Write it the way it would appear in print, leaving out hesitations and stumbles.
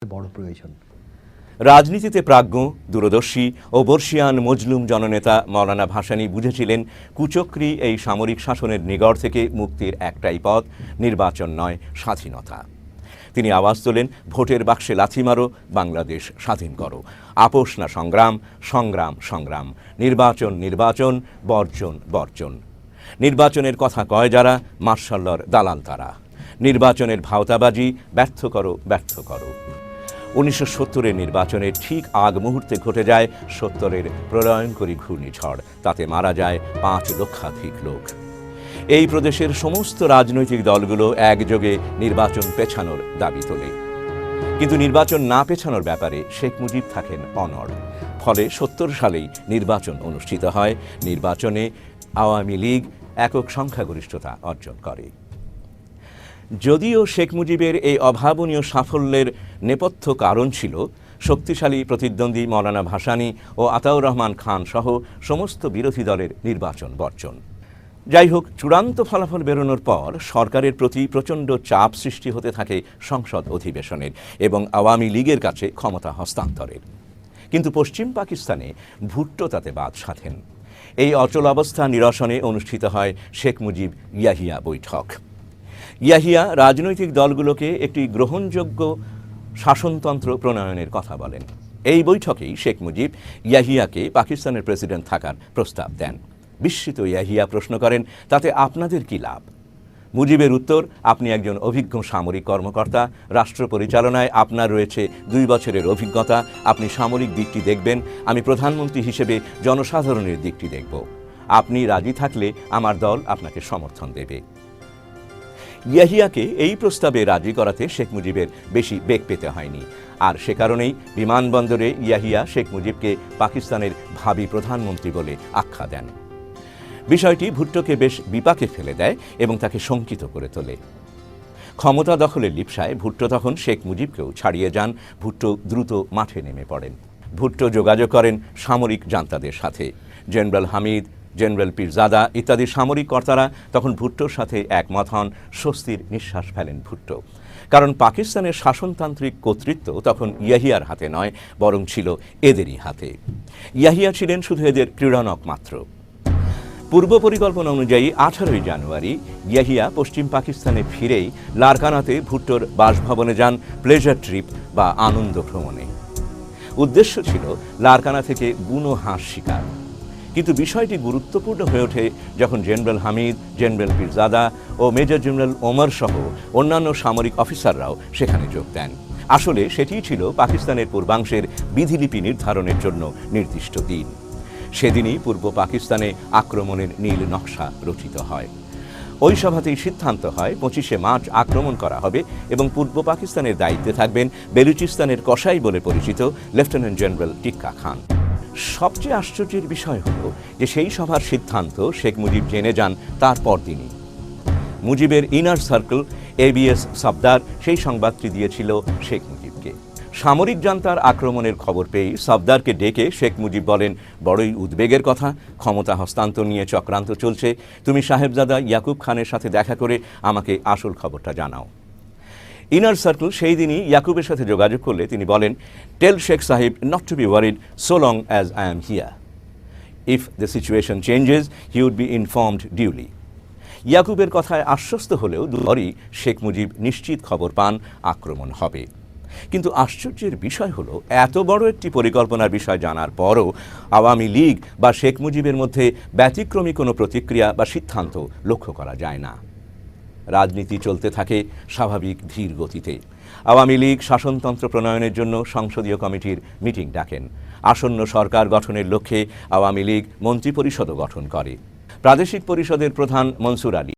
বড় প্রয়োজন। রাজনীতিতে প্রাজ্ঞ, দূরদর্শী ও বর্ষিয়ান মজলুম জননেতা মওলানা ভাসানী বুঝেছিলেন কুচক্রী এই সামরিক শাসনের নিগড় থেকে মুক্তির একটাই পথ, নির্বাচন নয়, স্বাধীনতা। তিনি আওয়াজ তোলেন, ভোটের বাক্সে লাথি মারো, বাংলাদেশ স্বাধীন করো। আপোষ না সংগ্রাম, সংগ্রাম সংগ্রাম। নির্বাচন নির্বাচন, বর্জন বর্জন। নির্বাচনের কথা কয় যারা, মার্শাল্লার দালাল তারা। নির্বাচনের ভাওতাবাজি, ব্যর্থ করো ব্যর্থ করো। 1970-এর নির্বাচনের ঠিক আগ মুহূর্তে ঘটে যায় 70-এর প্রলয়ঙ্করী ঘূর্ণিঝড়। তাতে মারা যায় 5 লক্ষাধিক লোক। এই প্রদেশের সমস্ত রাজনৈতিক দলগুলো একযোগে নির্বাচন পেছানোর দাবি তোলে, কিন্তু নির্বাচন না পেছানোর ব্যাপারে শেখ মুজিব থাকেন অনড়। ফলে 70 সালেই নির্বাচন অনুষ্ঠিত হয়। নির্বাচনে আওয়ামী লীগ একক সংখ্যাগরিষ্ঠতা অর্জন করে। যদিও শেখ মুজিবের এই অভাবনীয় সাফল্যের নেপথ্য কারণ ছিল শক্তিশালী প্রতিদ্বন্দ্বী মওলানা ভাসানী ও আতাউর রহমান খান সহ সমস্ত বিরোধী দলের নির্বাচন বর্জন। যাই হোক, চূড়ান্ত ফলাফল বেরোনোর পর সরকারের প্রতি প্রচণ্ড চাপ সৃষ্টি হতে থাকে সংসদ অধিবেশনের এবং আওয়ামী লীগের কাছে ক্ষমতা হস্তান্তরের। কিন্তু পশ্চিম পাকিস্তানে ভুট্টো তাতে বাদ সাধেন। এই অচল অবস্থা নিরসনে অনুষ্ঠিত হয় শেখ মুজিব ইয়াহিয়া বৈঠক। ইয়াহিয়া রাজনৈতিক দলগুলোকে একটি গ্রহণযোগ্য শাসনতন্ত্র প্রণয়নের কথা বলেন। এই বৈঠকেই শেখ মুজিব ইয়াহিয়াকে পাকিস্তানের প্রেসিডেন্ট থাকার প্রস্তাব দেন। বিস্মিত ইয়াহিয়া প্রশ্ন করেন, তাতে আপনাদের কি লাভ? মুজিবের উত্তর, আপনি একজন অভিজ্ঞ সামরিক কর্মকর্তা, রাষ্ট্র পরিচালনায় আপনার রয়েছে 2 বছরের অভিজ্ঞতা, আপনি সামরিক দিকটি দেখবেন, আমি প্রধানমন্ত্রী হিসেবে জনসাধারণের দিকটি দেখব। আপনি রাজি থাকলে আমার দল আপনাকে সমর্থন দেবে। ইয়াহিয়াকে এই প্রস্তাবে রাজি করাতে শেখ মুজিবের বেশি বেগ পেতে হয়নি। আর সে কারণেই বিমানবন্দরে ইয়াহিয়া শেখ মুজিবকে পাকিস্তানের ভাবী প্রধানমন্ত্রী বলে আখ্যা দেন। বিষয়টি ভুট্টোকে বেশ বিপাকে ফেলে দেয় এবং তাকে শঙ্কিত করে তোলে। ক্ষমতা দখলের লিপ্সায় ভুট্টো তখন শেখ মুজিবকেও ছাড়িয়ে যান। ভুট্টো দ্রুত মাঠে নেমে পড়েন। ভুট্টো যোগাযোগ করেন সামরিক জান্তাদের সাথে। জেনারেল হামিদ, জেনারেল পীরজাদা ইত্যাদি সামরিক কর্তারা তখন ভুট্টোর সাথে একমত হন। স্বস্তির নিঃশ্বাস ফেলেন ভুট্টো, কারণ পাকিস্তানের শাসনতান্ত্রিক কর্তৃত্ব তখন ইয়াহিয়ার হাতে নয়, বরং ছিল এদেরই হাতে। ইয়াহিয়া ছিলেন শুধু এদের ক্রীড়নক মাত্র। পূর্ব পরিকল্পনা অনুযায়ী 18 জানুয়ারি ইয়াহিয়া পশ্চিম পাকিস্তানে ফিরেই লারকানাতে ভুট্টোর বাসভবনে যান প্লেজার ট্রিপ বা আনন্দ ভ্রমণে। উদ্দেশ্য ছিল লারকানা থেকে বুনো হাঁস শিকার। কিন্তু বিষয়টি গুরুত্বপূর্ণ হয়ে ওঠে যখন জেনারেল হামিদ, জেনারেল পীরজাদা ও মেজর জেনারেল ওমর সহ অন্যান্য সামরিক অফিসাররাও সেখানে যোগ দেন। আসলে সেটিই ছিল পাকিস্তানের পূর্বাংশের বিধিলিপি নির্ধারণের জন্য নির্দিষ্ট দিন। সেদিনই পূর্ব পাকিস্তানে আক্রমণের নীল নকশা রচিত হয়। ওই সভাতেই সিদ্ধান্ত হয় 25শে মার্চ আক্রমণ করা হবে এবং পূর্ব পাকিস্তানের দায়িত্বে থাকবেন বেলুচিস্তানের কসাই বলে পরিচিত লেফটেন্যান্ট জেনারেল টিক্কা খান। সবচেয়ে আশ্চর্যের বিষয় হল যে সেই সভার সিদ্ধান্ত শেখ মুজিব জেনে যান তার পরদিনই। মুজিবের ইনার সার্কেল ABS সফদার সেই সংবাদটি দিয়েছিল শেখ মুজিবকে। সামরিক জান্তার আক্রমণের খবর পেয়ে সফদারকে ডেকে শেখ মুজিব বলেন, বড়ই উদ্বেগের কথা, ক্ষমতা হস্তান্তর নিয়ে চক্রান্ত চলছে, তুমি সাহেবজাদা ইয়াকুব খানের সাথে দেখা করে আমাকে আসল খবরটা জানাও। ইনার সার্কেল সেই দিনই ইয়াকুবের সাথে যোগাযোগ করলে তিনি বলেন, টেল শেখ সাহেব not to be worried so long as I am here. If the situation changes he would be informed duly. ইয়াকুবের কথায় আশ্বস্ত হলেও দুবারই শেখ মুজিব নিশ্চিত খবর পান আক্রমণ হবে। কিন্তু আশ্চর্যের বিষয় হলো, এত বড় একটি পরিকল্পনার বিষয় জানার পরও আওয়ামী লীগ বা শেখ মুজিবের মধ্যে ব্যতিক্রমী কোনো প্রতিক্রিয়া বা সিদ্ধান্ত লক্ষ্য করা যায় না। রাজনীতি চলতে থাকে স্বাভাবিক ধীর গতিতে। আওয়ামী লীগ শাসনতন্ত্র প্রণয়নের জন্য সংসদীয় কমিটির মিটিং ডাকেন। আসন্ন সরকার গঠনের লক্ষ্যে আওয়ামী লীগ মন্ত্রিপরিষদও গঠন করে। প্রাদেশিক পরিষদের প্রধান মনসুর আলী